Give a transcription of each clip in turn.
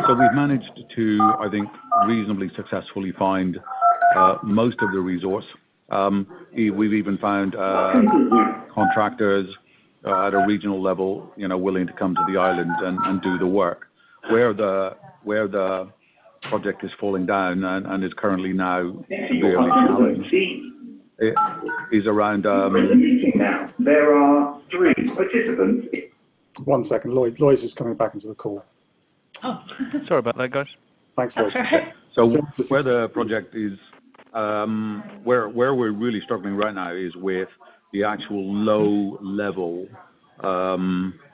So we've managed to, I think, reasonably successfully find most of the resource. We've even found contractors at a regional level, willing to come to the island and do the work. Where the project is falling down and is currently now severely challenged is around. Now there are 3 participants. 1 second, Lloyd's just coming back into the call. Oh, sorry about that, guys. Thanks, Lloyd. Right. So where the project is, where we're really struggling right now is with the actual low-level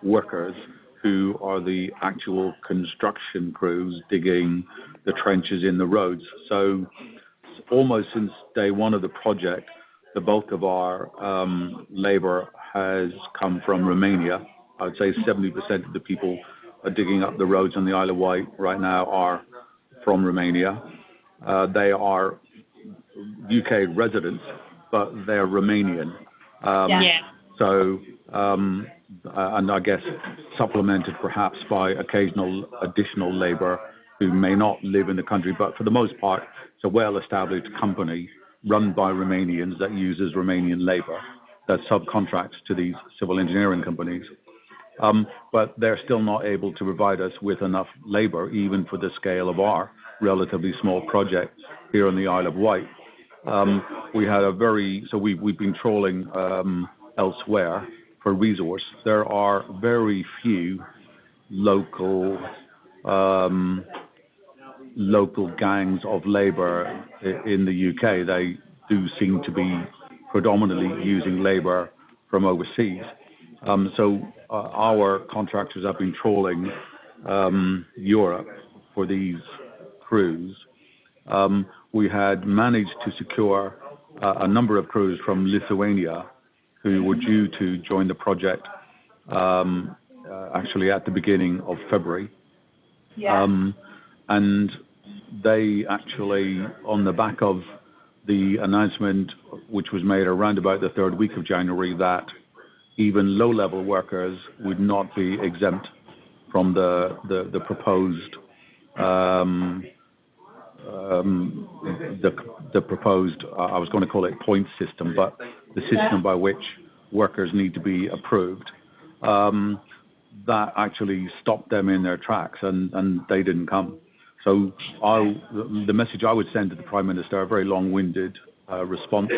workers who are the actual construction crews digging the trenches in the roads. So almost since day one of the project, the bulk of our labour has come from Romania. I would say 70% of the people digging up the roads on the Isle of Wight right now are from Romania. They are UK residents, but they're Romanian. So, and I guess supplemented perhaps by occasional additional labour who may not live in the country, but for the most part, it's a well-established company run by Romanians that uses Romanian labour that subcontracts to these civil engineering companies. But they're still not able to provide us with enough labour, even for the scale of our relatively small project here on the Isle of Wight. We had we've been trawling elsewhere for resource. There are very few local gangs of labour in the UK. They do seem to be predominantly using labour from overseas. So our contractors have been trawling Europe for these crews. We had managed to secure a number of crews from Lithuania who were due to join the project actually at the beginning of February. And they actually, on the back of the announcement, which was made around about the 3rd week of January, that even low-level workers would not be exempt from the proposed I was going to call it point system, but the system by which workers need to be approved. That actually stopped them in their tracks, and they didn't come. So the message I would send to the Prime Minister, a very long-winded response,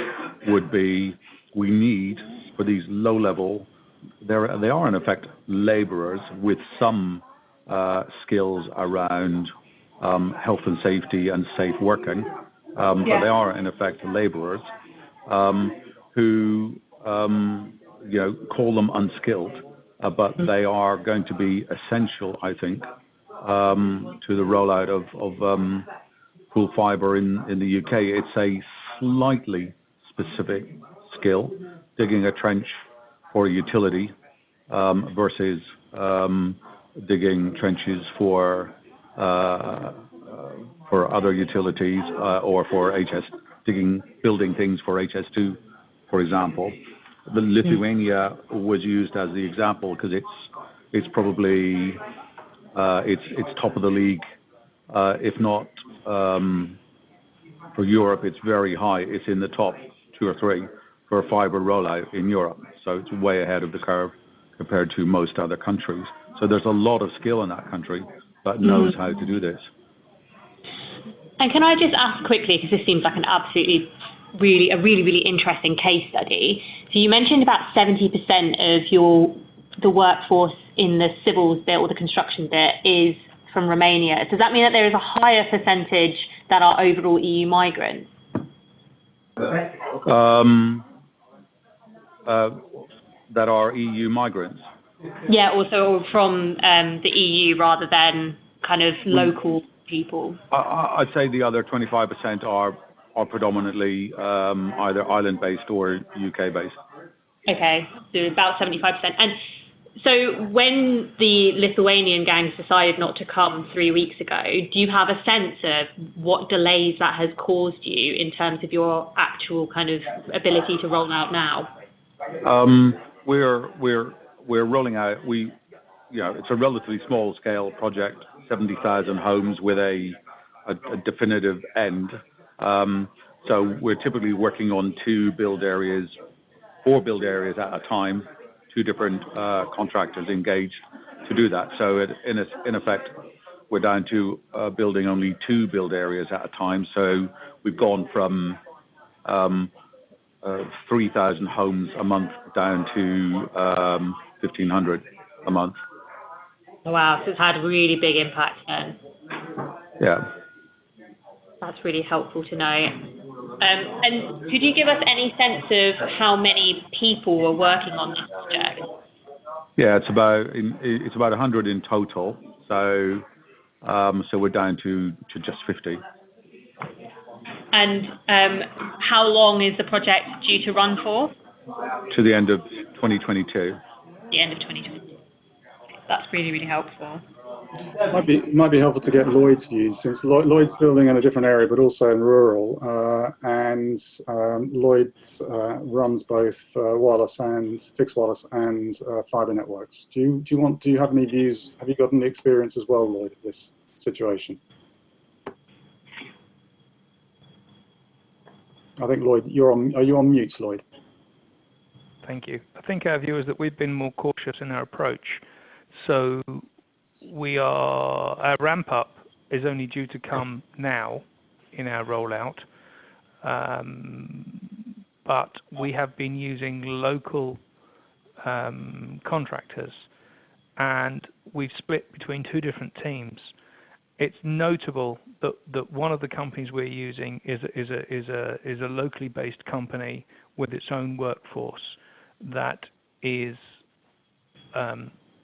would be: we need, for these low-level, they are in effect labourers with some skills around health and safety and safe working, but they are in effect labourers who call them unskilled, but they are going to be essential, I think, to the rollout of pool fibre in the UK. It's a slightly specific skill, digging a trench for a utility versus digging trenches for other utilities or for building things for HS2, for example. The Lithuania was used as the example because it's probably it's top of the league, if not for Europe. It's very high. It's in the top 2 or 3 for fibre rollout in Europe. So it's way ahead of the curve compared to most other countries. So there's a lot of skill in that country that knows how to do this. And can I just ask quickly, because this seems like an absolutely really interesting case study. So you mentioned about 70% of the workforce in the civils bit or the construction bit is from Romania. Does that mean that there is a higher percentage that are overall EU migrants? That are EU migrants? Yeah, also from the EU rather than kind of local people. I'd say the other 25% are predominantly either island-based or UK-based. Okay, so about 75%. And so when the Lithuanian gangs decided not to come 3 weeks ago, do you have a sense of what delays that has caused you in terms of your actual kind of ability to roll out now? We're rolling out. It's a relatively small scale project 70,000 homes with a definitive end. So we're typically working on 4 build areas at a time, 2 different contractors engaged to do that. So in effect, we're down to building only 2 build areas at a time. So we've gone from 3,000 homes a month down to 1,500 a month. Wow, so it's had a really big impact then. Yeah. That's really helpful to know. And could you give us any sense of how many people were working on this project? Yeah, it's about 100 in total. So we're down to just 50. And how long is the project due to run for? To the end of 2022. The end of 2022. That's really, really helpful. Might be helpful to get Lloyd's views, since Lloyd's building in a different area, but also in rural, and Lloyd runs both wireless and fixed wireless and fibre networks. Do you have any views? Have you got any experience as well, Lloyd, of this situation? I think Lloyd, are you on mute, Lloyd? Thank you. I think our view is that we've been more cautious in our approach. So our ramp up is only due to come now in our rollout, but we have been using local contractors, and we've split between 2 different teams. It's notable that one of the companies we're using is a locally based company with its own workforce that is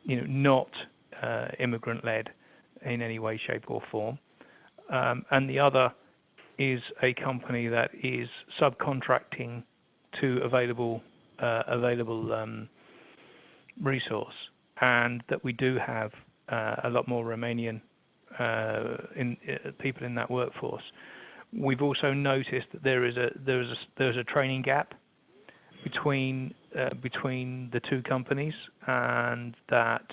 not immigrant-led in any way, shape, or form, and the other is a company that is subcontracting to available resource, and that we do have a lot more Romanian people in that workforce. We've also noticed that there's a training gap between the 2 companies, and that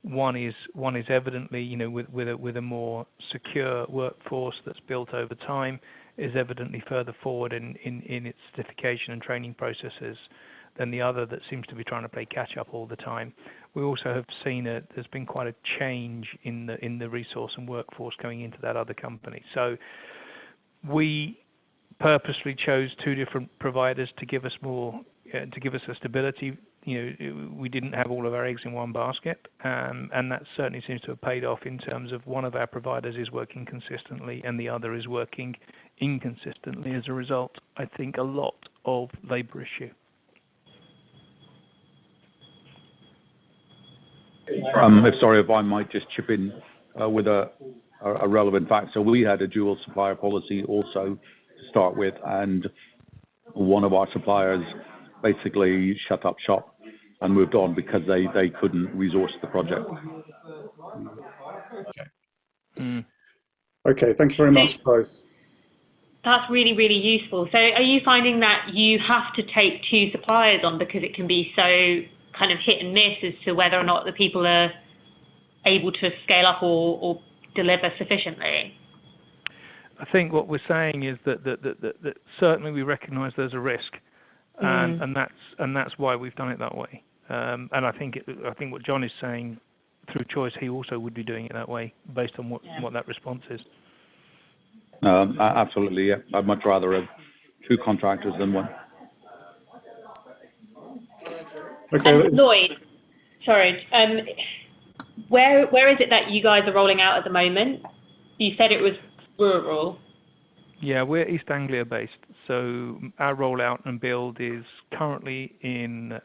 one is evidently, with a more secure workforce that's built over time, is evidently further forward in its certification and training processes than the other that seems to be trying to play catch up all the time. We also have seen there's been quite a change in the resource and workforce going into that other company. So we purposely chose 2 different providers to give us a stability. We didn't have all of our eggs in one basket, and that certainly seems to have paid off in terms of one of our providers is working consistently and the other is working inconsistently as a result, I think, a lot of labour issue. Sorry if I might just chip in with a relevant fact. So we had a dual supplier policy also to start with, and one of our suppliers basically shut up shop and moved on because they couldn't resource the project. Okay, thank you very much, both. That's really, really useful. So are you finding that you have to take 2 suppliers on because it can be so kind of hit and miss as to whether or not the people are able to scale up or deliver sufficiently? I think what we're saying is that certainly we recognise there's a risk, and that's why we've done it that way. And I think what John is saying, through choice, he also would be doing it that way based on what that response is. Absolutely, yeah. I'd much rather have 2 contractors than 1. Okay. Lloyd, sorry, where is it that you guys are rolling out at the moment? You said it was rural. Yeah, we're East Anglia based, so our rollout and build is currently in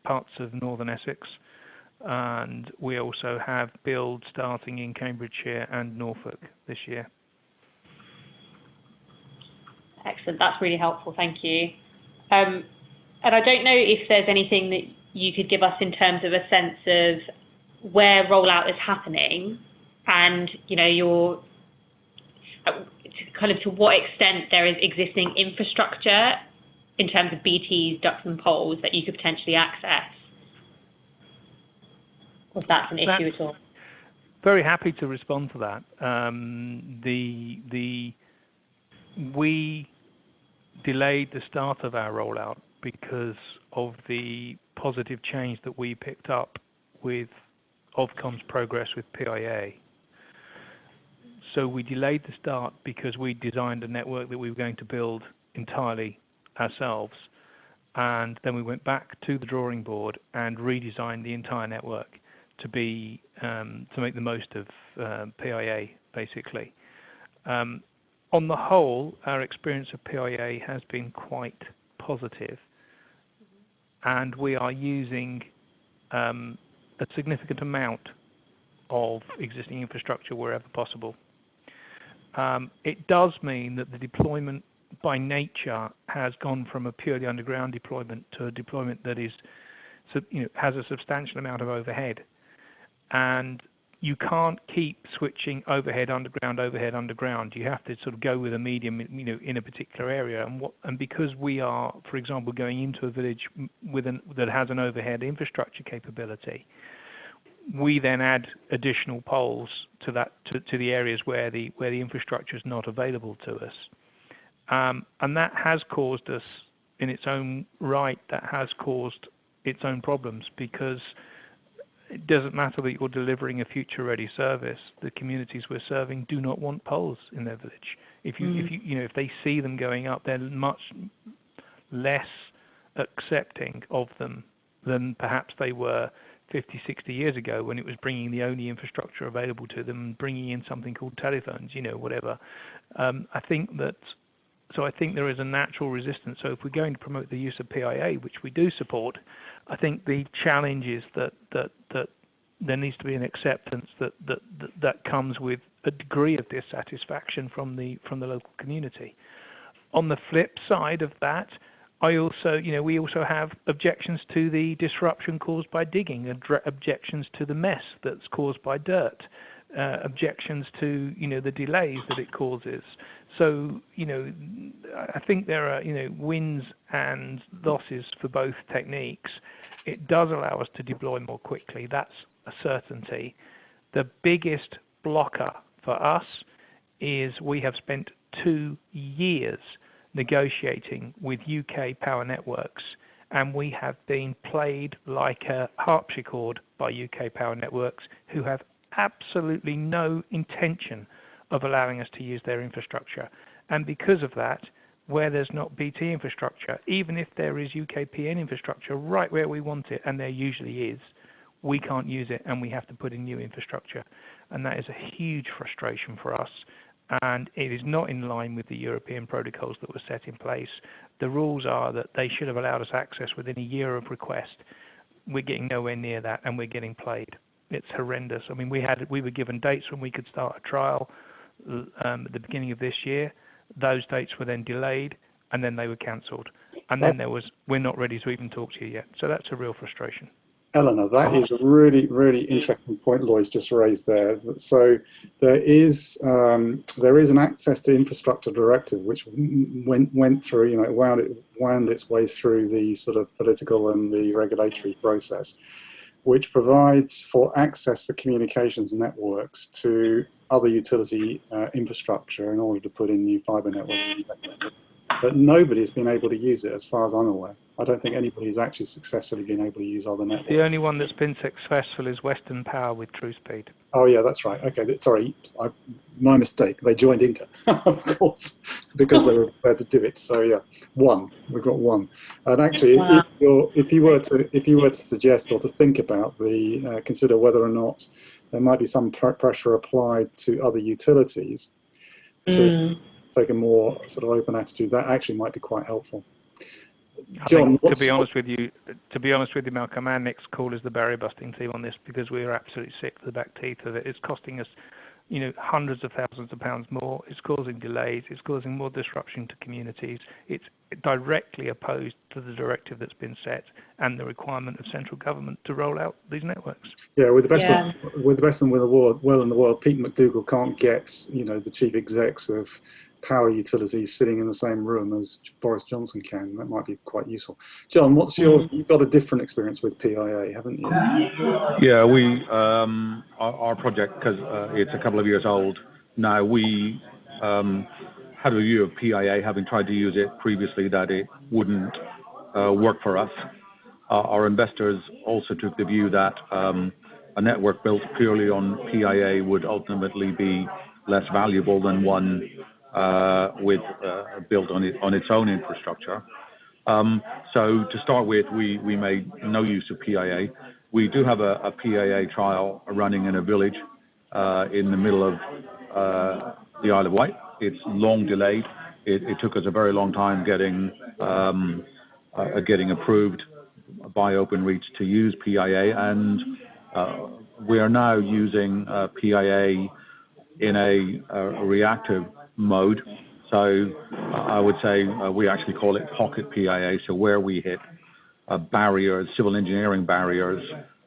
parts of northern Essex, and we also have build starting in Cambridgeshire and Norfolk this year. Excellent, that's really helpful, thank you. And I don't know if there's anything that you could give us in terms of a sense of where rollout is happening, and your kind of to what extent there is existing infrastructure in terms of BTs, ducts and poles that you could potentially access. If that's an issue at all. Very happy to respond to that. We delayed the start of our rollout because of the positive change that we picked up with Ofcom's progress with PIA. So we delayed the start because we designed a network that we were going to build entirely ourselves, and then we went back to the drawing board and redesigned the entire network to be to make the most of PIA, basically. On the whole, our experience of PIA has been quite positive, and we are using a significant amount of existing infrastructure wherever possible. It does mean that the deployment by nature has gone from a purely underground deployment to a deployment that is, has a substantial amount of overhead. And you can't keep switching overhead, underground. You have to sort of go with a medium, in a particular area. And because we are, for example, going into a village that has an overhead infrastructure capability, we then add additional poles to that to the areas where the infrastructure is not available to us, and that has caused us, in its own right, that has caused its own problems, because it doesn't matter that you're delivering a future-ready service. The communities we're serving do not want poles in their village. If they see them going up, they're much less accepting of them than perhaps they were 50, 60 years ago, when it was bringing the only infrastructure available to them, bringing in something called telephones, whatever. I think there is a natural resistance. So if we're going to promote the use of PIA, which we do support, I think the challenge is that there needs to be an acceptance that comes with a degree of dissatisfaction from the local community. On the flip side of that, we also have objections to the disruption caused by digging, objections to the mess that's caused by dirt, objections to the delays that it causes. So I think there are wins and losses for both techniques. It does allow us to deploy more quickly. That's a certainty. The biggest blocker for us is we have spent 2 years negotiating with UK power networks, and we have been played like a harpsichord by UK power networks, who have absolutely no intention of allowing us to use their infrastructure. And because of that, where there's not BT infrastructure, even if there is UKPN infrastructure right where we want it, and there usually is, we can't use it, and we have to put in new infrastructure. And that is a huge frustration for us. And it is not in line with the European protocols that were set in place. The rules are that they should have allowed us access within a year of request. We're getting nowhere near that, and we're getting played. It's horrendous. I mean, we were given dates when we could start a trial at the beginning of this year. Those dates were then delayed, and then they were cancelled. And then we're not ready to even talk to you yet. So that's a real frustration. Eleanor, that is a really, really interesting point Lloyd's just raised there. So there is an access to infrastructure directive which went through, wound its way through the sort of political and the regulatory process, which provides for access for communications networks to other utility infrastructure in order to put in new fibre networks. But nobody has been able to use it, as far as I'm aware. I don't think anybody has actually successfully been able to use other networks. The only one that's been successful is Western Power with TrueSpeed. Oh yeah, that's right. Okay, sorry, my mistake. They joined INCA, of course, because they were prepared to do it. So yeah, we've got one. And actually, wow. if you were to suggest or to think about consider whether or not there might be some pressure applied to other utilities to take a more sort of open attitude, that actually might be quite helpful. John, to be honest with you, Malcolm, our next call is the barrier busting team on this, because we are absolutely sick to the back teeth of it. It's costing us, hundreds of thousands of pounds more. It's causing delays. It's causing more disruption to communities. It's directly opposed to the directive that's been set and the requirement of central government to roll out these networks. Yeah, with the best in the world, Pete McDougall can't get the chief execs of power utilities sitting in the same room as Boris Johnson can. That might be quite useful. John, what's you've got a different experience with PIA, haven't you? Yeah, we our project, because it's a couple of years old now, we had a view of PIA, having tried to use it previously, that it wouldn't work for us. Our investors also took the view that a network built purely on PIA would ultimately be less valuable than one built on its own infrastructure. So to start with, we made no use of PIA. We do have a PIA trial running in a village in the middle of the Isle of Wight. It's long delayed. It took us a very long time getting approved by Openreach to use PIA, and we are now using PIA in a reactive mode. So I would say we actually call it pocket PIA. So where we hit barriers, civil engineering barriers,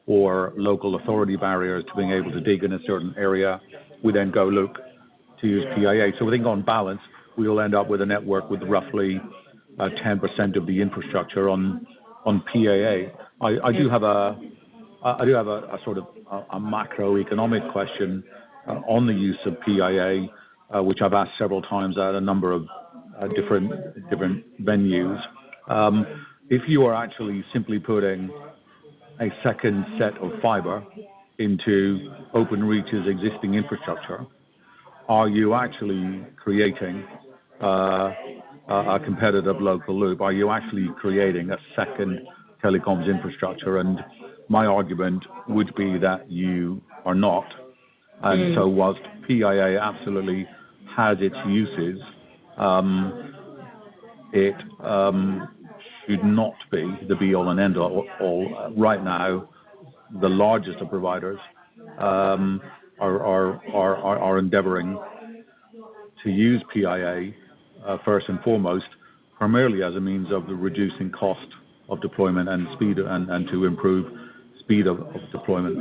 or local authority barriers to being able to dig in a certain area, we then go look to use PIA. So we think on balance, we will end up with a network with roughly 10% of the infrastructure on PIA. I do have a sort of a macroeconomic question on the use of PIA, which I've asked several times at a number of different venues. If you are actually simply putting a second set of fibre into Openreach's existing infrastructure, are you actually creating a competitive local loop? Are you actually creating a second telecoms infrastructure? And my argument would be that you are not. And so whilst PIA absolutely has its uses, it should not be the be-all and end-all. Right now, the largest of providers are endeavouring to use PIA first and foremost, primarily as a means of reducing cost of deployment and speed, and to improve speed of deployment.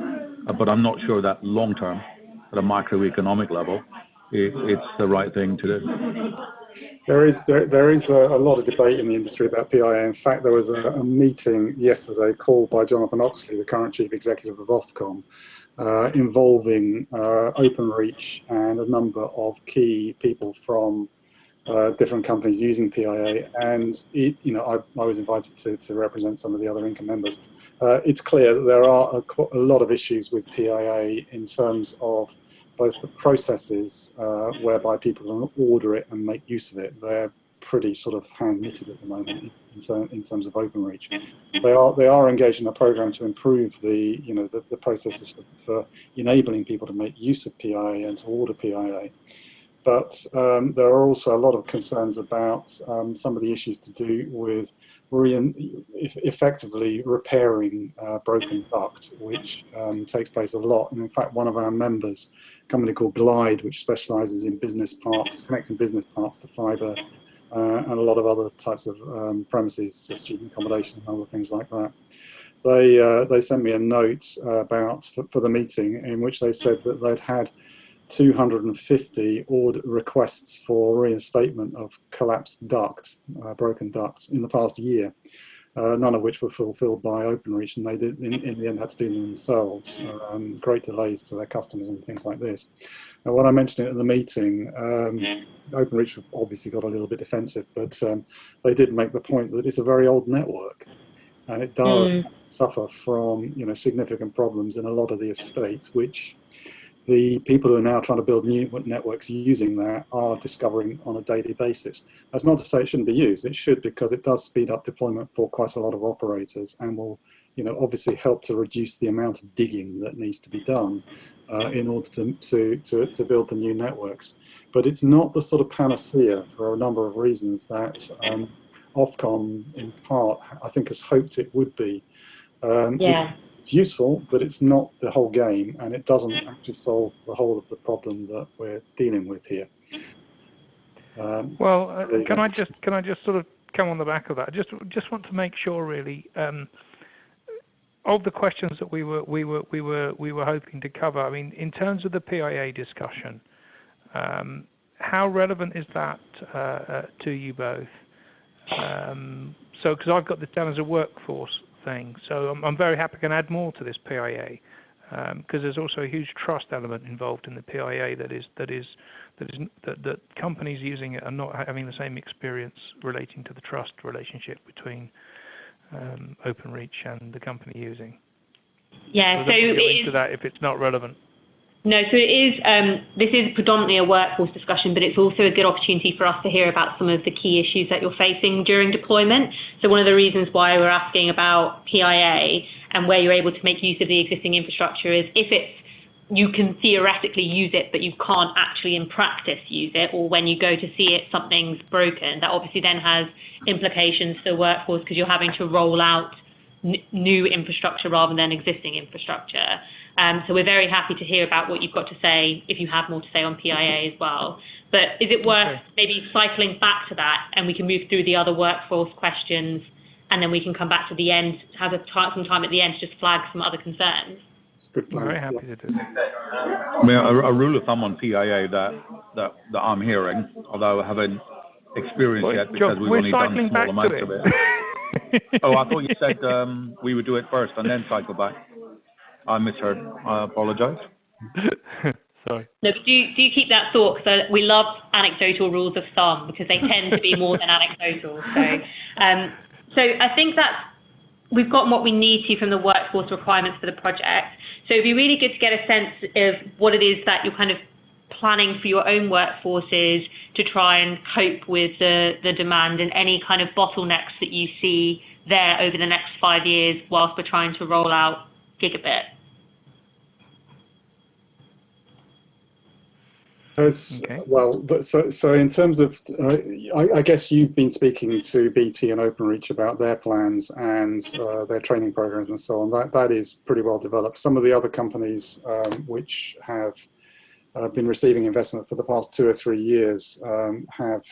But I'm not sure that long term, at a macroeconomic level, it's the right thing to do. There is a lot of debate in the industry about PIA. In fact, there was a meeting yesterday called by Jonathan Oxley, the current chief executive of Ofcom, involving Openreach and a number of key people from different companies using PIA. And I was invited to represent some of the other INCA members. It's clear that there are a lot of issues with PIA in terms of both the processes whereby people can order it and make use of it. They're pretty sort of hand-knitted at the moment in terms of Openreach. They are engaged in a program to improve the processes for enabling people to make use of PIA and to order PIA. But there are also a lot of concerns about some of the issues to do with effectively repairing broken duct, which takes place a lot. And in fact, one of our members, a company called Glide, which specialises in business parks, connecting business parks to fibre, and a lot of other types of premises, student accommodation and other things like that. They sent me a note for the meeting, in which they said that they'd had 250 requests for reinstatement of collapsed duct, broken ducts in the past year, none of which were fulfilled by Openreach, and they did in the end had to do them themselves. Great delays to their customers and things like this. And when I mentioned it at the meeting, Openreach obviously got a little bit defensive, but they did make the point that it's a very old network, and it does suffer from significant problems in a lot of the estates, which the people who are now trying to build new networks using that are discovering on a daily basis. That's not to say it shouldn't be used. It should, because it does speed up deployment for quite a lot of operators, and will, obviously help to reduce the amount of digging that needs to be done in order to build the new networks. But it's not the sort of panacea for a number of reasons that Ofcom, in part, I think, has hoped it would be. It's useful, but it's not the whole game, and it doesn't actually solve the whole of the problem that we're dealing with here. Can I just sort of come on the back of that? Just want to make sure, really, of the questions that we were hoping to cover. I mean, in terms of the PIA discussion, how relevant is that to you both? So, because I've got this down as a workforce thing, so I'm very happy I can add more to this PIA, because there's also a huge trust element involved in the PIA that companies using it are not having the same experience relating to the trust relationship between OpenReach and the company using. Yeah, so into that if it's not relevant. No, so it is. This is predominantly a workforce discussion, but it's also a good opportunity for us to hear about some of the key issues that you're facing during deployment. So one of the reasons why we're asking about PIA and where you're able to make use of the existing infrastructure is if it's you can theoretically use it, but you can't actually in practice use it, or when you go to see it, something's broken. That obviously then has implications for the workforce because you're having to roll out new infrastructure rather than existing infrastructure. So we're very happy to hear about what you've got to say, if you have more to say on PIA as well. But is it worth maybe cycling back to that, and we can move through the other workforce questions, and then we can come back to the end, have some time at the end to just flag some other concerns? It's a good plan. Very happy to do that. I mean, a rule of thumb on PIA that I'm hearing, although I haven't experienced yet because we've only done small amounts of it. Oh, I thought you said we would do it first and then cycle back. I misheard. I apologise. Sorry. No, but do keep that thought, because we love anecdotal rules of thumb because they tend to be more than anecdotal. So I think we've gotten what we need to from the workforce requirements for the project. So it'd be really good to get a sense of what it is that you're kind of planning for your own workforces to try and cope with the demand, and any kind of bottlenecks that you see there over the next 5 years whilst we're trying to roll out gigabit. Well, so in terms of, I guess you've been speaking to BT and OpenReach about their plans and their training programs and so on. That is pretty well developed. Some of the other companies which have been receiving investment for the past 2 or 3 years have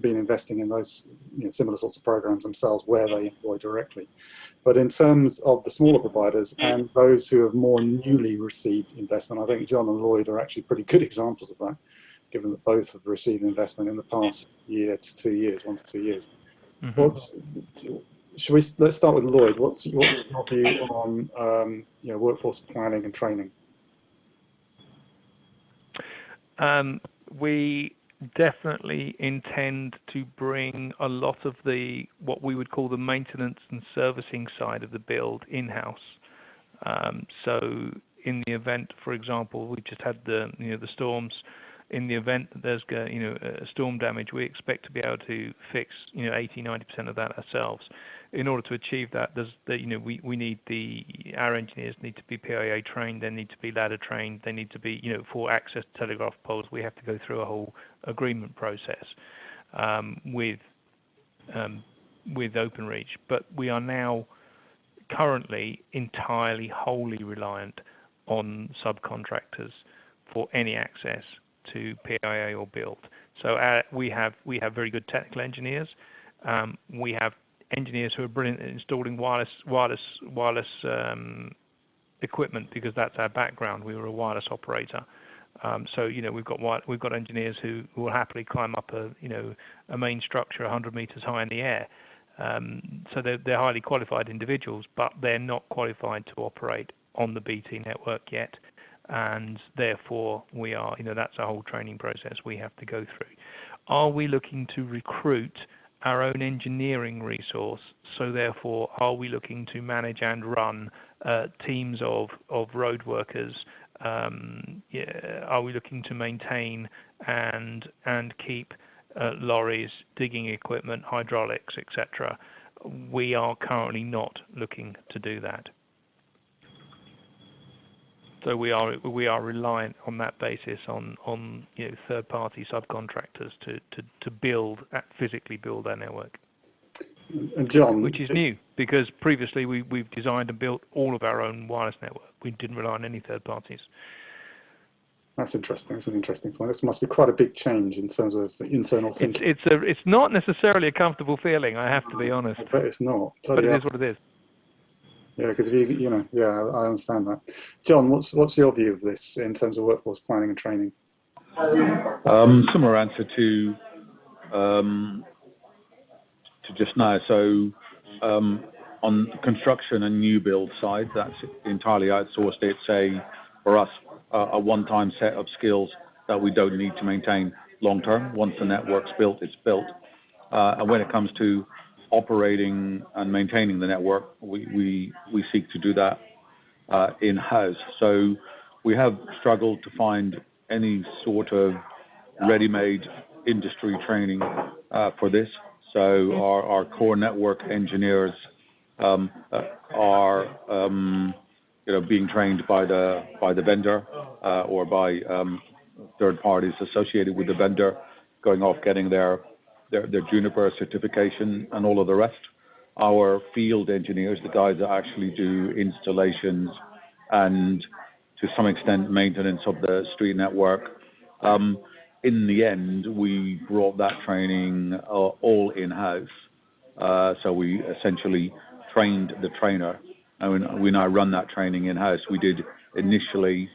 been investing in those similar sorts of programs themselves where they employ directly. But in terms of the smaller providers and those who have more newly received investment, I think John and Lloyd are actually pretty good examples of that, given that both have received investment in the past 1 to 2 years. Mm-hmm. Let's start with Lloyd. What's your view on workforce planning and training? We definitely intend to bring a lot of what we would call the maintenance and servicing side of the build in-house. So in the event, for example, we just had the storms. In the event that there's a storm damage, we expect to be able to fix 80-90% of that ourselves. In order to achieve that, we need our engineers need to be PIA trained, they need to be ladder trained, they need to be for access to telegraph poles. We have to go through a whole agreement process with OpenReach. But we are now currently entirely wholly reliant on subcontractors for any access to PIA or build. So we have very good technical engineers. We have engineers who are brilliant at installing wireless equipment, because that's our background. We were a wireless operator. So we've got engineers who will happily climb up a main structure 100 meters high in the air. So they're highly qualified individuals, but they're not qualified to operate on the BT network yet. And therefore we are, that's a whole training process we have to go through. Are we looking to recruit our own engineering resource? So therefore, are we looking to manage and run teams of road workers? Are we looking to maintain and keep lorries, digging equipment, hydraulics, etc.? We are currently not looking to do that. So we are reliant on that basis on third-party subcontractors to physically build our network. And John, which is new, because previously we've designed and built all of our own wireless network. We didn't rely on any third parties. That's interesting. That's an interesting point. This must be quite a big change in terms of internal thinking. It's not necessarily a comfortable feeling, I have to be honest. I bet it's not. But it is what it is. Yeah, because I understand that. John, what's your view of this in terms of workforce planning and training? Similar answer to just now. So on construction and new build side, that's entirely outsourced. It's for us, a one-time set of skills that we don't need to maintain long-term. Once the network's built, it's built. And when it comes to operating and maintaining the network, we seek to do that in-house. So we have struggled to find any sort of ready-made industry training for this. So our core network engineers are being trained by the vendor or by third parties associated with the vendor, going off getting their Juniper certification and all of the rest. Our field engineers, the guys that actually do installations and to some extent maintenance of the street network, in the end, we brought that training all in-house. So we essentially trained the trainer, and we now run that training in-house. We did initially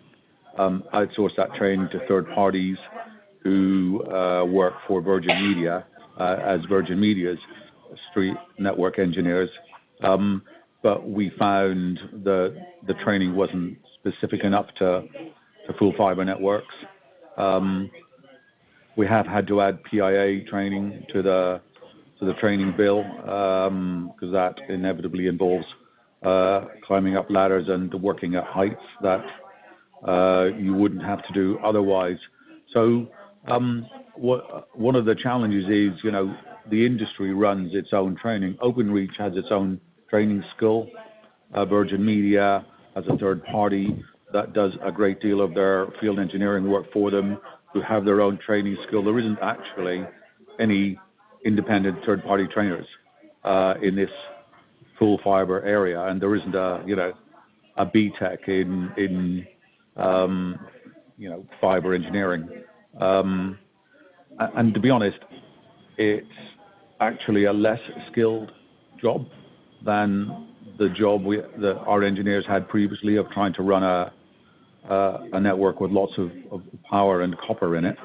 outsource that training to third parties who work for Virgin Media as Virgin Media's street network engineers. But we found the training wasn't specific enough to full fiber networks. We have had to add PIA training to the training bill because that inevitably involves climbing up ladders and working at heights that you wouldn't have to do otherwise. So one of the challenges is, the industry runs its own training. OpenReach has its own training school. Virgin Media has a third party that does a great deal of their field engineering work for them, who have their own training school. There isn't actually any independent third-party trainers in this full fiber area, and there isn't a BTEC in fiber engineering. And to be honest, it's actually a less skilled job than the job that our engineers had previously of trying to run a network with lots of power and copper in it.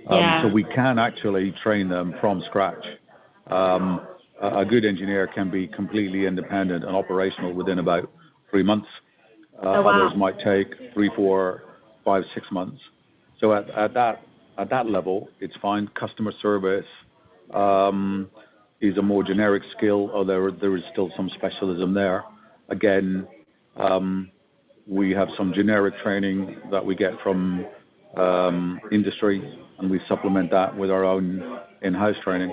So we can actually train them from scratch. A good engineer can be completely independent and operational within about 3 months. Others might take 3, 4, 5, 6 months. So at that level, it's fine. Customer service is a more generic skill, although there is still some specialism there. Again, we have some generic training that we get from industry, and we supplement that with our own in-house training.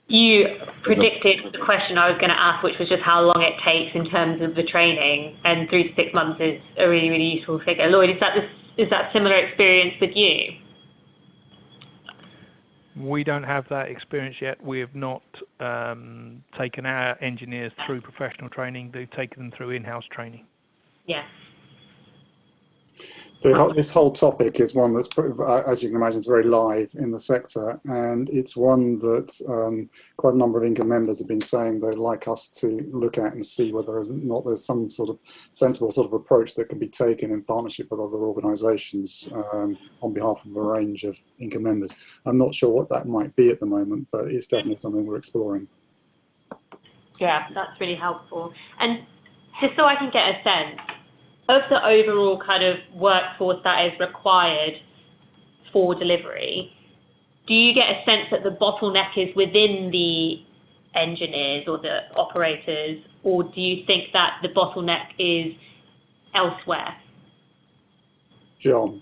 You predicted the question I was going to ask, which was just how long it takes in terms of the training, and 3 to 6 months is a really, really useful figure. Lloyd, is that similar experience with you? We don't have that experience yet. We have not taken our engineers through professional training. They've taken them through in-house training. Yes. This whole topic is one that's, as you can imagine, is very live in the sector, and it's one that quite a number of INCA members have been saying they'd like us to look at and see whether there's some sort of sensible sort of approach that can be taken in partnership with other organisations on behalf of a range of INCA members. I'm not sure what that might be at the moment, but it's definitely something we're exploring. Yeah, that's really helpful. And just so I can get a sense of the overall kind of workforce that is required for delivery, do you get a sense that the bottleneck is within the engineers or the operators, or do you think that the bottleneck is elsewhere? John?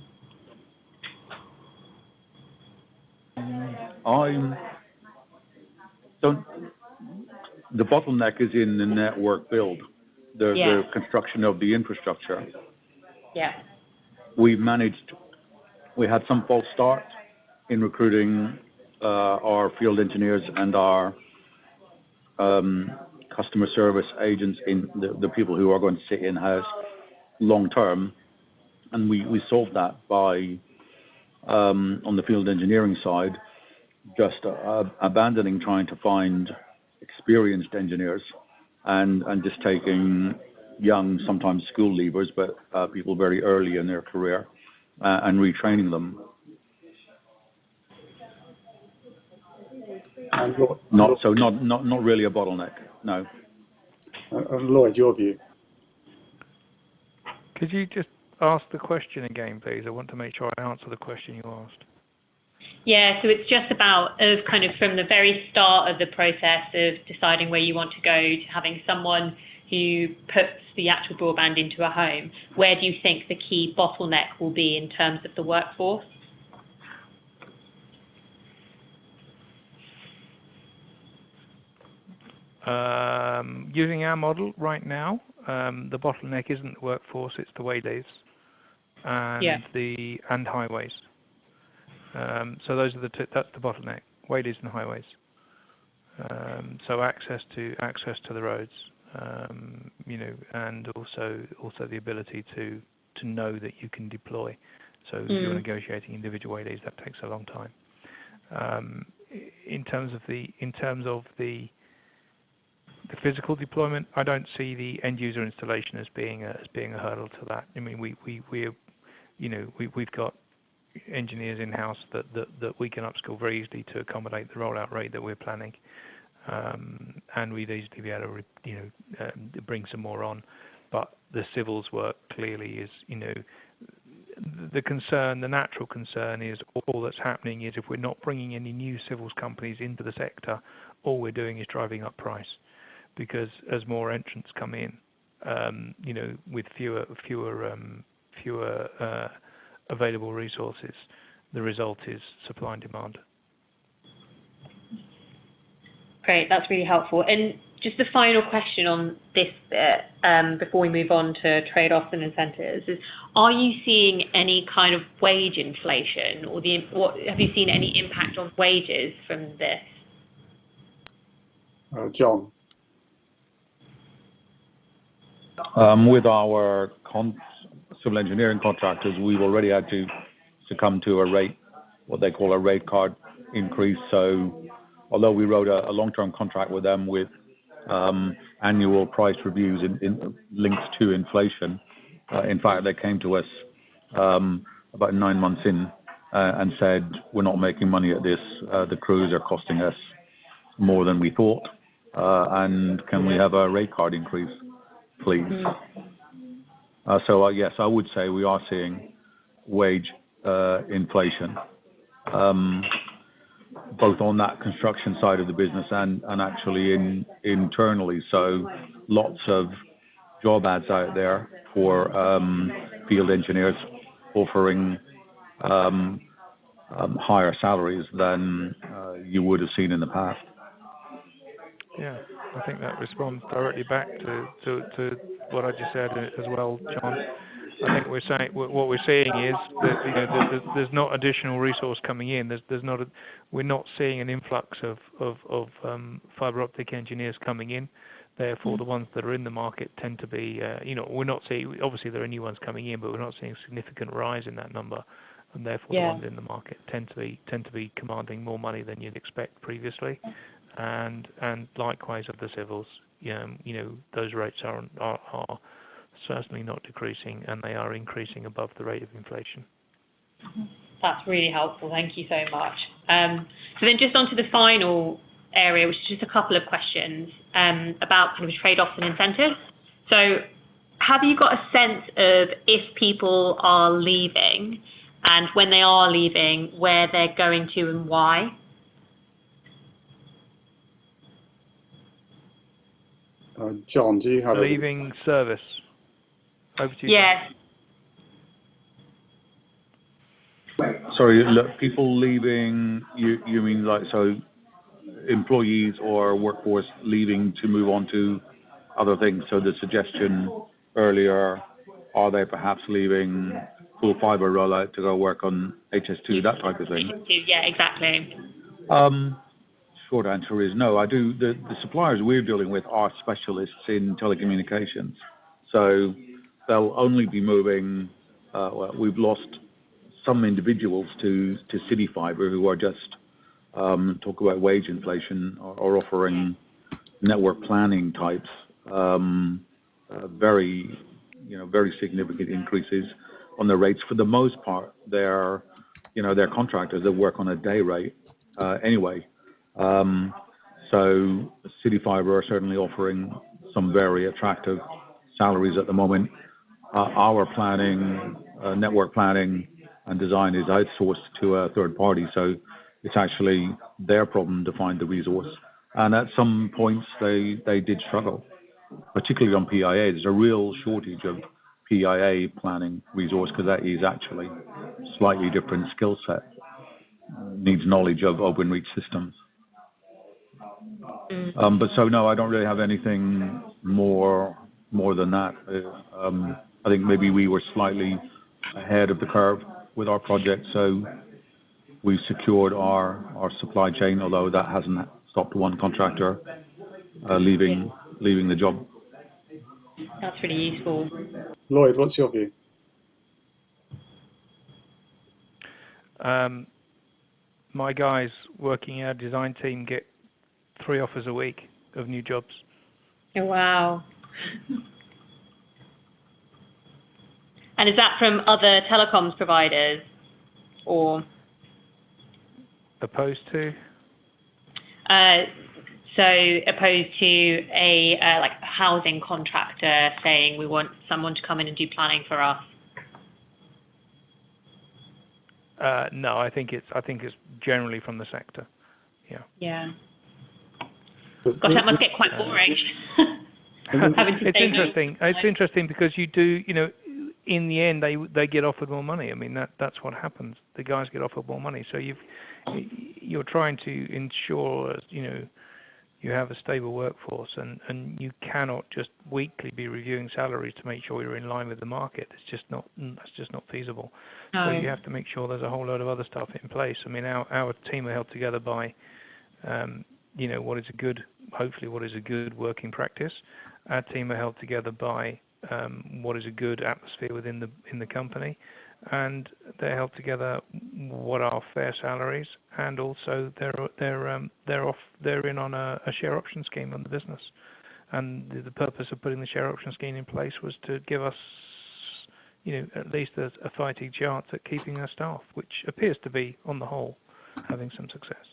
The bottleneck is in the network build. The construction of the infrastructure. Yeah. We had some false start in recruiting our field engineers and our customer service agents, in the people who are going to sit in-house long term. And we solved that by, on the field engineering side, just abandoning trying to find experienced engineers and just taking young, sometimes school leavers, but people very early in their career, and retraining them. And Not really a bottleneck. No. Lloyd, your view. Could you just ask the question again, please? I want to make sure I answer the question you asked. Yeah, so it's just about kind of from the very start of the process of deciding where you want to go to having someone who puts the actual broadband into a home. Where do you think the key bottleneck will be in terms of the workforce? Using our model right now, the bottleneck isn't the workforce; it's the waylays and highways. So those are that's the bottleneck: waylays and highways. So access to the roads, and also the ability to know that you can deploy. So if you're negotiating individual waylays, that takes a long time. In terms of the physical deployment, I don't see the end user installation as being a hurdle to that. I mean, we've got engineers in house that we can upskill very easily to accommodate the rollout rate that we're planning, and we'd easily be able to bring some more on. But the civils work clearly is the natural concern is all that's happening is if we're not bringing any new civils companies into the sector, all we're doing is driving up price. Because as more entrants come in, with fewer available resources, the result is supply and demand. Great, that's really helpful. And just the final question on this bit, before we move on to trade-offs and incentives, is: are you seeing any kind of wage inflation, or have you seen any impact on wages from this? John. With our civil engineering contractors, we've already had to succumb to what they call a rate card increase. So although we wrote a long-term contract with them with annual price reviews linked to inflation, in fact, they came to us about 9 months in and said, we're not making money at this. The crews are costing us more than we thought. And can we have a rate card increase, please? So yes, I would say we are seeing wage inflation, both on that construction side of the business and actually internally. So lots of job ads out there for field engineers offering higher salaries than you would have seen in the past. Yeah, I think that responds directly back to what I just said as well, John. I think what we're seeing is that there's not additional resource coming in. We're not seeing an influx of fibre optic engineers coming in. Therefore, the ones that are in the market tend to be, we're not seeing. Obviously, there are new ones coming in, but we're not seeing a significant rise in that number. And therefore, the ones in the market tend to be commanding more money than you'd expect previously. And likewise of the civils, those rates are certainly not decreasing, and they are increasing above the rate of inflation. That's really helpful. Thank you so much. So then just on to the final area, which is just a couple of questions about kind of trade-offs and incentives. So have you got a sense of if people are leaving, and when they are leaving, where they're going to and why? John, do you have leaving service? Over to you. Yes. Sorry, look, people leaving, you mean like, so employees or workforce leaving to move on to other things? So the suggestion earlier, are they perhaps leaving full fibre rollout to go work on HS2, that type of thing? Yeah, exactly. Short answer is no. The suppliers we're dealing with are specialists in telecommunications. So they'll only be moving, we've lost some individuals to City Fibre who are just talk about wage inflation or offering network planning types very significant increases on the rates. For the most part, they're contractors that work on a day rate anyway. So City Fibre are certainly offering some very attractive salaries at the moment. Our planning, network planning and design is outsourced to a third party, so it's actually their problem to find the resource. And at some points, they did struggle, particularly on PIA. There's a real shortage of PIA planning resource because that is actually slightly different skill set. Needs knowledge of open reach systems. But so no, I don't really have anything more than that. I think maybe we were slightly ahead of the curve with our project, so we secured our supply chain, although that hasn't stopped one contractor leaving the job. That's really useful. Lloyd, what's your view? My guys working in our design team get 3 offers a week of new jobs. Oh, wow. And is that from other telecoms providers, or? Opposed to? So opposed to a like a housing contractor saying we want someone to come in and do planning for us. No, I think it's generally from the sector. Yeah. Yeah. Gosh, that must get quite boring. It's interesting. It's interesting because you do, in the end they get offered more money. I mean that's what happens. The guys get offered more money. So you're trying to ensure you have a stable workforce, and you cannot just weekly be reviewing salaries to make sure you're in line with the market. That's just not feasible. No. So you have to make sure there's a whole load of other stuff in place. I mean, our team are held together by, what is a good working practice. Our team are held together by what is a good atmosphere within the company, and they're held together what are fair salaries, and also they're in on a share option scheme on the business. And the purpose of putting the share option scheme in place was to give us, at least a fighting chance at keeping our staff, which appears to be, on the whole, having some success.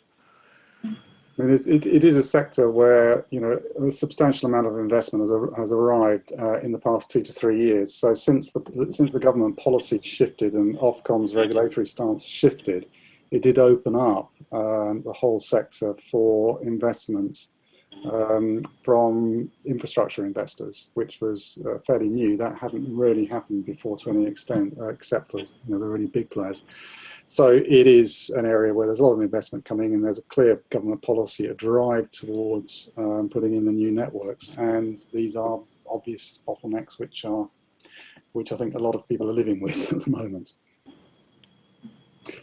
I mean, it is a sector where a substantial amount of investment has arrived in the past 2 to 3 years. So since the government policy shifted and Ofcom's regulatory stance shifted, it did open up the whole sector for investment from infrastructure investors, which was fairly new. That hadn't really happened before to any extent, except for the really big players. So it is an area where there's a lot of investment coming, and there's a clear government policy, a drive towards putting in the new networks. And these are obvious bottlenecks, which I think a lot of people are living with at the moment.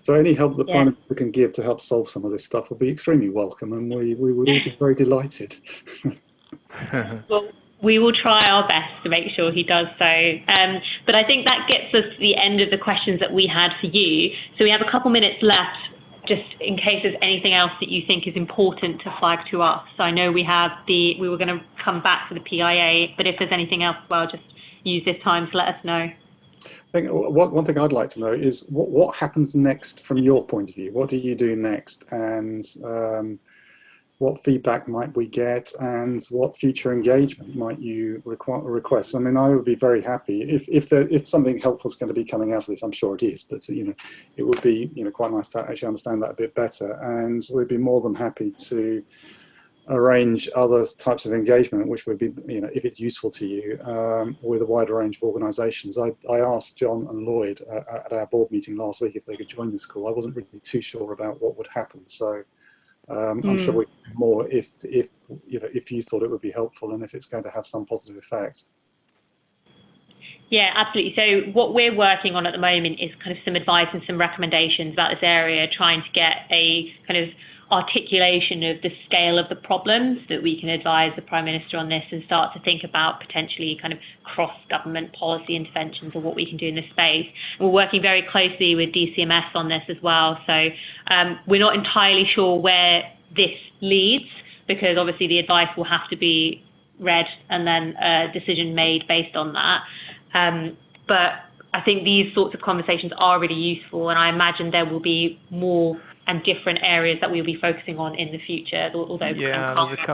So any help that Prime Minister can give to help solve some of this stuff would be extremely welcome, and we would all be very delighted. Well, we will try our best to make sure he does so. But I think that gets us to the end of the questions that we had for you. So we have a couple minutes left, just in case there's anything else that you think is important to flag to us. So I know we were going to come back to the PIA, but if there's anything else, well, just use this time to let us know. I think one thing I'd like to know is what happens next from your point of view. What do you do next, and what feedback might we get, and what future engagement might you request? I mean, I would be very happy if something helpful is going to be coming out of this. I'm sure it is, but it would be quite nice to actually understand that a bit better, and we'd be more than happy to arrange other types of engagement, which would be, if it's useful to you, with a wider range of organisations. I asked John and Lloyd at our board meeting last week if they could join this call. I wasn't really too sure about what would happen, so I'm sure we can do more if you thought it would be helpful and if it's going to have some positive effect. Yeah, absolutely. So what we're working on at the moment is kind of some advice and some recommendations about this area, trying to get a kind of articulation of the scale of the problems that we can advise the Prime Minister on this, and start to think about potentially kind of cross-government policy interventions or what we can do in this space. And we're working very closely with DCMS on this as well. So we're not entirely sure where this leads, because obviously the advice will have to be read and then a decision made based on that. But I think these sorts of conversations are really useful, and I imagine there will be more and different areas that we'll be focusing on in the future. Although yeah, there's a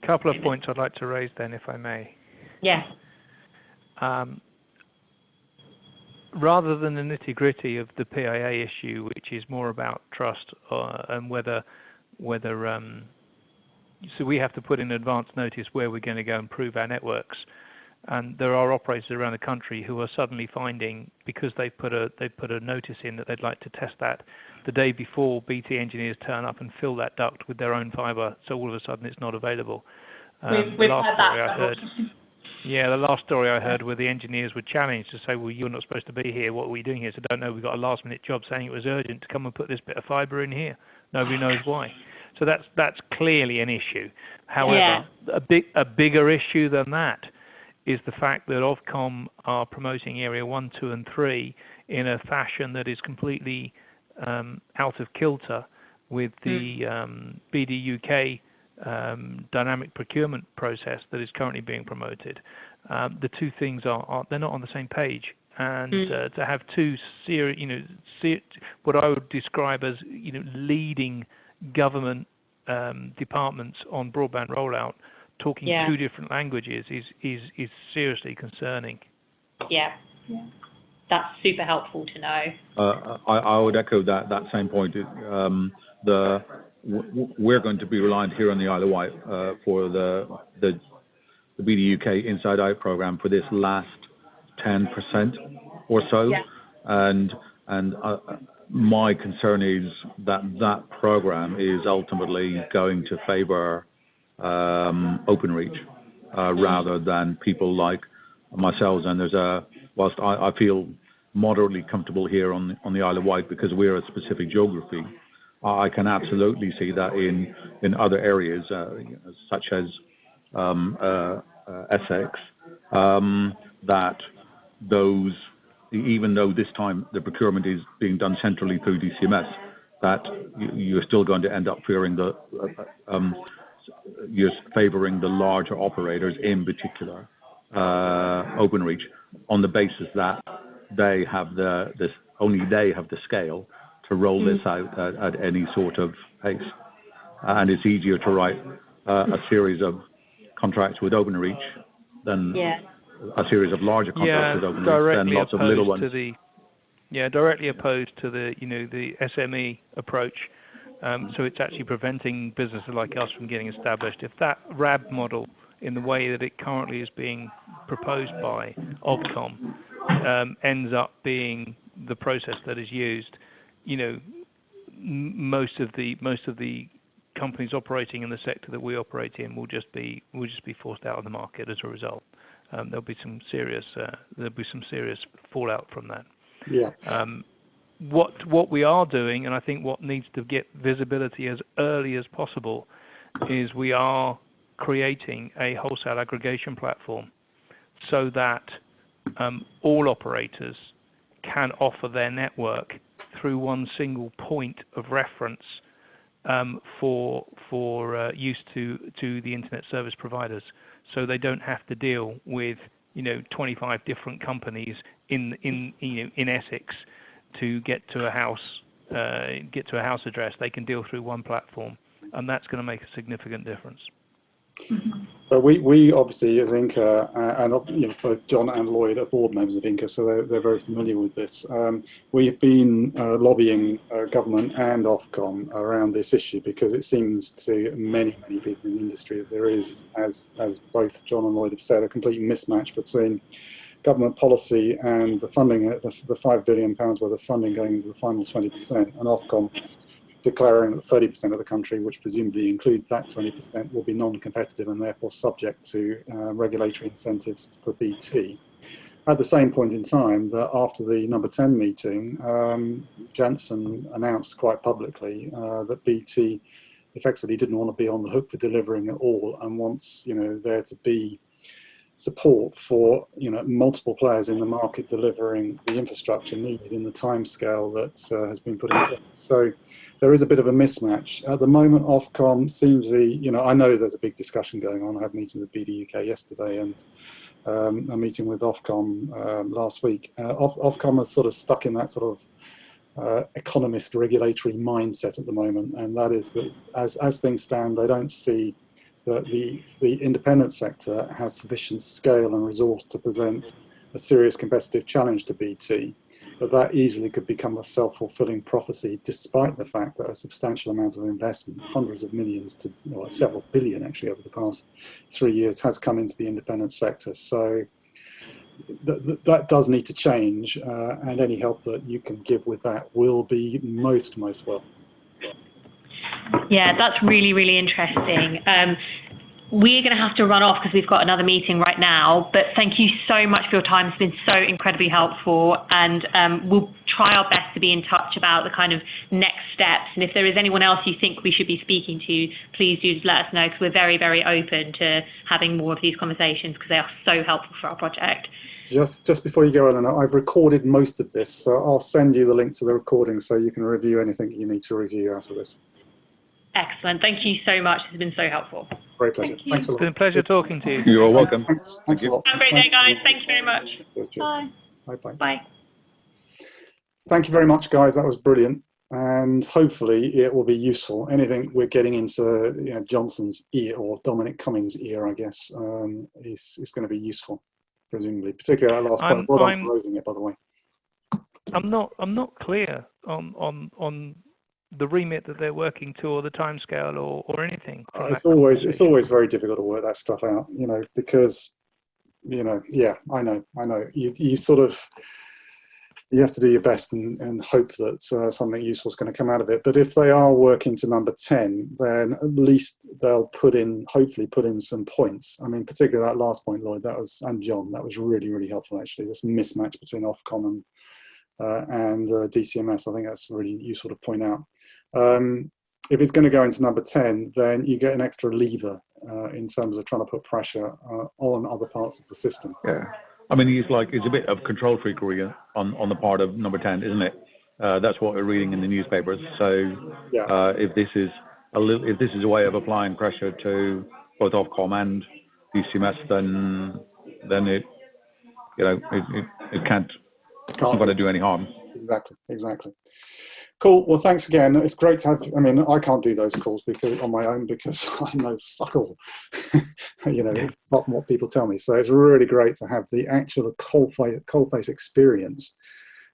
couple of points I'd like to raise then, if I may. Yeah. Rather than the nitty-gritty of the PIA issue, which is more about trust and whether so we have to put in advance notice where we're going to go and prove our networks. And there are operators around the country who are suddenly finding, because they put a notice in that they'd like to test that, the day before BT engineers turn up and fill that duct with their own fibre, so all of a sudden it's not available. We've heard that. The last story I heard where the engineers were challenged to say, well, you're not supposed to be here, what are we doing here? So I don't know, we got a last minute job saying it was urgent to come and put this bit of fibre in here. Nobody knows why. So that's clearly an issue. However, a bigger issue than that is the fact that Ofcom are promoting Area 1, 2 and 3 in a fashion that is completely out of kilter with the BD-UK dynamic procurement process that is currently being promoted. The two things they're not on the same page, and to have two what I would describe as leading government departments on broadband rollout talking two different languages is seriously concerning. Yeah, that's super helpful to know. I would echo that same point. We're going to be reliant here on the Isle of Wight for the BD-UK Inside Out program for this last 10% or so, and my concern is that program is ultimately going to favour OpenReach rather than people like myself. And whilst I feel moderately comfortable here on the Isle of Wight because we're a specific geography, I can absolutely see that in other areas such as Essex, that those, even though this time the procurement is being done centrally through DCMS, that you're still going to end up fearing you're favouring the larger operators, in particular OpenReach, on the basis that they have only they have the scale to roll this out at any sort of pace, and it's easier to write a series of contracts with OpenReach than a series of larger contracts with OpenReach than lots of little ones. Directly opposed to the SME approach. So it's actually preventing businesses like us from getting established. If that RAB model, in the way that it currently is being proposed by Ofcom, ends up being the process that is used, most of the companies operating in the sector that we operate in will just be forced out of the market as a result. There'll be some serious fallout from that. Yeah. What we are doing, and I think what needs to get visibility as early as possible, is we are creating a wholesale aggregation platform so that all operators can offer their network through one single point of reference for use to the internet service providers, so they don't have to deal with 25 different companies in Essex to get to a house address. They can deal through one platform, and that's going to make a significant difference. But we obviously, as INCA, and both John and Lloyd are board members of INCA, so they're very familiar with this. We've been lobbying government and Ofcom around this issue because it seems to many people in the industry that there is, as both John and Lloyd have said, a complete mismatch between government policy and the funding, the £5 billion worth of funding going into the final 20%, and Ofcom declaring that 30% of the country, which presumably includes that 20%, will be non-competitive and therefore subject to regulatory incentives for BT. At the same point in time, that after the number 10 meeting, Janssen announced quite publicly that BT effectively didn't want to be on the hook for delivering it all and wants there to be support for multiple players in the market delivering the infrastructure needed in the timescale that has been put in place. So there is a bit of a mismatch at the moment. Ofcom seems to be, I know there's a big discussion going on. I had a meeting with BD UK yesterday and a meeting with Ofcom last week. Ofcom is sort of stuck in that sort of economist regulatory mindset at the moment, and that is that as things stand, they don't see that the independent sector has sufficient scale and resource to present a serious competitive challenge to BT, but that easily could become a self-fulfilling prophecy, despite the fact that a substantial amount of investment, hundreds of millions to several billion actually over the past 3 years, has come into the independent sector. So that does need to change, and any help that you can give with that will be most welcome. Yeah, that's really, really interesting. We're going to have to run off because we've got another meeting right now, but thank you so much for your time. It's been so incredibly helpful, and we'll try our best to be in touch about the kind of next steps. And if there is anyone else you think we should be speaking to, please do let us know, because we're very, very open to having more of these conversations because they are so helpful for our project. Just before you go, Eleanor, I've recorded most of this, so I'll send you the link to the recording so you can review anything you need to review out of this. Excellent. Thank you so much. It's been so helpful. Great pleasure. Thanks a lot. It's been a pleasure talking to you. You're welcome. Thanks a lot. Have a great day, guys. Thank you very much. Cheers. Bye. Bye. Bye. Thank you very much, guys. That was brilliant, and hopefully it will be useful. Anything we're getting into Johnson's ear, or Dominic Cummings' ear, I guess, is going to be useful, presumably. Particularly that last point. Well done for raising it, by the way. I'm not clear on the remit that they're working to, or the timescale, or anything. It's always very difficult to work that stuff out, because yeah, I know. You sort of, you have to do your best and hope that something useful is going to come out of it. But if they are working to number 10, then at least they'll hopefully put in some points. I mean, particularly that last point, Lloyd, and John, that was really, really helpful, actually. This mismatch between Ofcom and DCMS, I think that's really useful to point out. If it's going to go into number 10, then you get an extra lever in terms of trying to put pressure on other parts of the system. Yeah, I mean, it's a bit of control freakery on the part of number 10, isn't it? That's what we're reading in the newspapers. So yeah. if this is a way of applying pressure to both Ofcom and DCMS, then it can't going to do any harm. Exactly. Cool. Well, thanks again. It's great to have. I mean, I can't do those calls on my own because I know fuck all. Apart from what people tell me. So it's really great to have the actual coalface experience,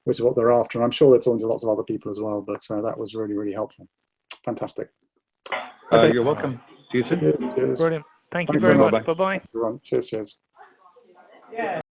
which is what they're after. And I'm sure they're talking to lots of other people as well. But that was really, really helpful. Fantastic. Okay. You're welcome. See you soon. Cheers. Brilliant. Thank you very much. Bye-bye. Cheers.